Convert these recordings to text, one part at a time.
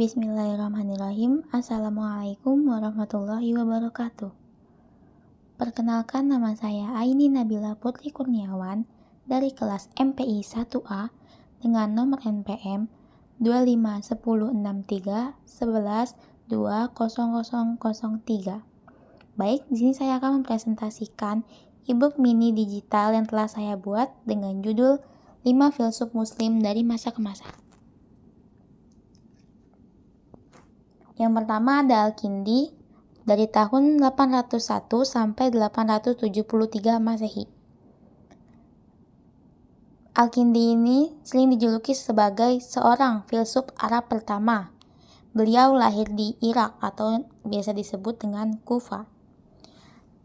Bismillahirrahmanirrahim. Assalamualaikum warahmatullahi wabarakatuh. Perkenalkan, nama saya Aini Nabila Putri Kurniawan dari kelas MPI 1A dengan nomor NPM 25106311200003. Baik, di sini saya akan mempresentasikan e-book mini digital yang telah saya buat dengan judul 5 filsuf muslim dari masa ke masa. Yang pertama ada Al-Kindi dari tahun 801 sampai 873 Masehi. Al-Kindi ini sering dijuluki sebagai seorang filsuf Arab pertama. Beliau lahir di Irak atau biasa disebut dengan Kufa.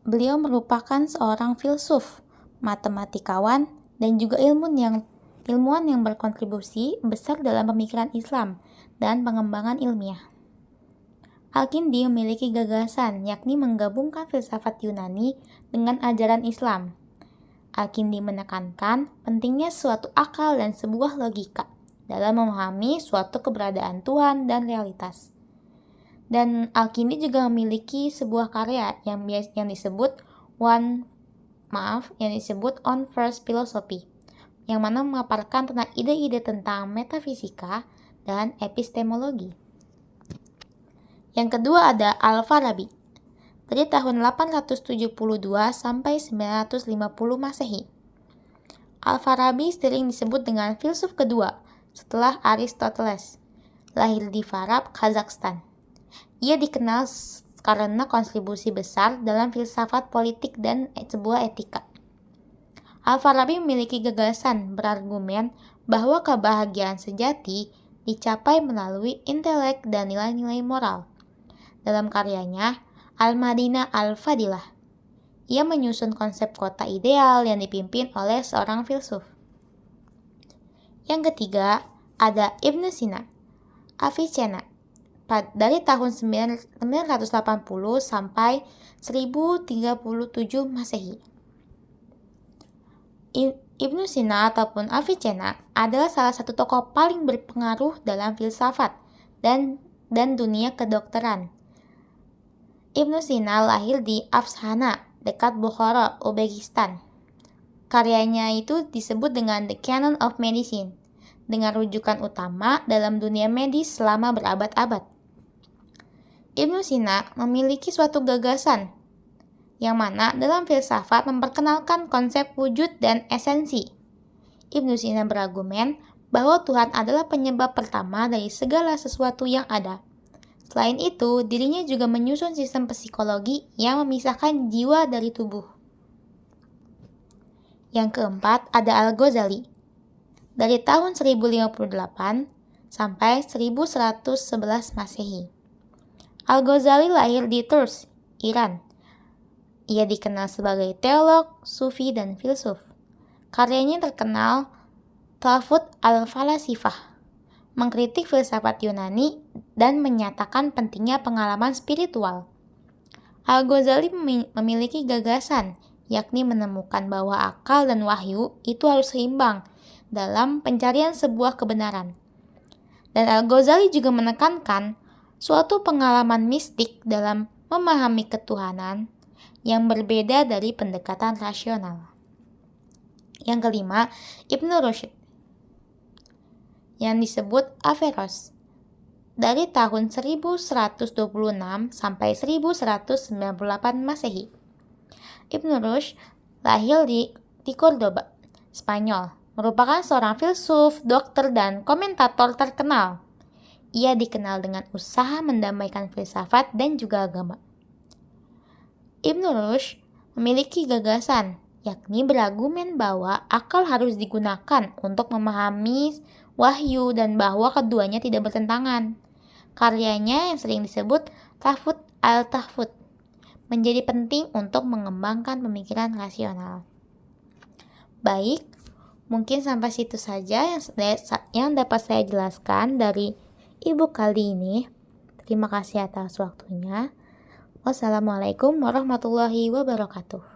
Beliau merupakan seorang filsuf, matematikawan, dan juga ilmuwan yang berkontribusi besar dalam pemikiran Islam dan pengembangan ilmiah. Al-Kindi memiliki gagasan, yakni menggabungkan filsafat Yunani dengan ajaran Islam. Al-Kindi menekankan pentingnya suatu akal dan sebuah logika dalam memahami suatu keberadaan Tuhan dan realitas. Dan Al-Kindi juga memiliki sebuah karya yang disebut On First Philosophy, yang mana memaparkan tentang ide-ide tentang metafisika dan epistemologi. Yang kedua ada Al-Farabi dari tahun 872 sampai 950 Masehi. Al-Farabi sering disebut dengan filsuf kedua setelah Aristoteles. Lahir di Farab, Kazakhstan. Ia dikenal karena kontribusi besar dalam filsafat politik dan sebuah etika. Al-Farabi memiliki gagasan berargumen bahwa kebahagiaan sejati dicapai melalui intelek dan nilai-nilai moral. Dalam karyanya, Al-Madinah Al-Fadilah, ia menyusun konsep kota ideal yang dipimpin oleh seorang filsuf. Yang ketiga, ada Ibnu Sina, Avicenna, dari tahun 980 sampai 1037 Masehi. Ibnu Sina ataupun Avicenna adalah salah satu tokoh paling berpengaruh dalam filsafat dan dunia kedokteran. Ibnu Sina lahir di Afshana, dekat Bukhara, Uzbekistan. Karyanya itu disebut dengan The Canon of Medicine, dengan rujukan utama dalam dunia medis selama berabad-abad. Ibnu Sina memiliki suatu gagasan, yang mana dalam filsafat memperkenalkan konsep wujud dan esensi. Ibnu Sina berargumen bahwa Tuhan adalah penyebab pertama dari segala sesuatu yang ada. Selain itu, dirinya juga menyusun sistem psikologi yang memisahkan jiwa dari tubuh. Yang keempat ada Al-Ghazali. Dari tahun 1058 sampai 1111 Masehi. Al-Ghazali lahir di Tours, Iran. Ia dikenal sebagai teolog, sufi, dan filsuf. Karyanya terkenal Tahfudz al-Falasifah, mengkritik filsafat Yunani dan menyatakan pentingnya pengalaman spiritual. Al-Ghazali memiliki gagasan, yakni menemukan bahwa akal dan wahyu itu harus seimbang dalam pencarian sebuah kebenaran. Dan Al-Ghazali juga menekankan suatu pengalaman mistik dalam memahami ketuhanan yang berbeda dari pendekatan rasional. Yang kelima, Ibnu Rushd, yang disebut Averroes, dari tahun 1126 sampai 1198 Masehi. Ibnu Rushd lahir di Cordoba, Spanyol, merupakan seorang filsuf, dokter, dan komentator terkenal. Ia dikenal dengan usaha mendamaikan filsafat dan juga agama. Ibnu Rushd memiliki gagasan, yakni berargumen bahwa akal harus digunakan untuk memahami wahyu dan bahwa keduanya tidak bertentangan. Karyanya yang sering disebut Tahfudz al-Tahfudz menjadi penting untuk mengembangkan pemikiran rasional. Baik, mungkin sampai situ saja yang dapat saya jelaskan dari e-book kali ini. Terima kasih atas waktunya. Wassalamualaikum warahmatullahi wabarakatuh.